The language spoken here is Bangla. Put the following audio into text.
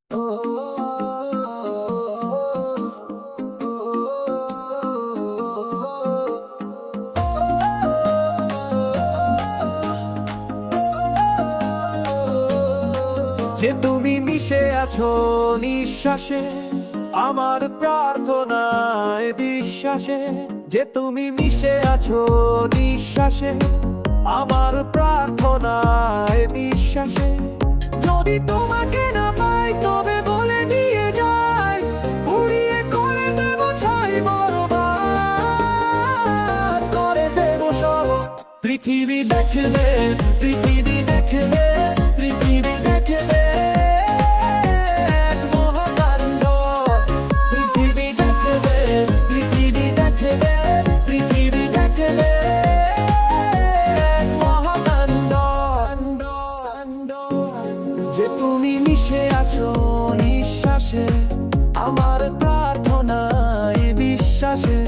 যে তুমি মিশে আছো নিঃশ্বাসে, আমার প্রার্থনায় বিশ্বাসে। যে তুমি মিশে আছো নিঃশ্বাসে, আমার প্রার্থনায় বিশ্বাসে। যদি তোমাকে না পাই তবে বলে দিয়ে যাই, উড়িয়ে করে দেব ছাই বরবাদ করে দেব সব। পৃথিবী দেখবে, পৃথিবী দেখবে, পৃথিবী দেখবে এক মহাকাণ্ড। পৃথিবী দেখবে, পৃথিবী দেখবে, পৃথিবী দেখবে এক মহাকাণ্ড। যে তুমি মিশে আছো নিঃশ্বাসে, আমার প্রার্থনায় বিশ্বাসে।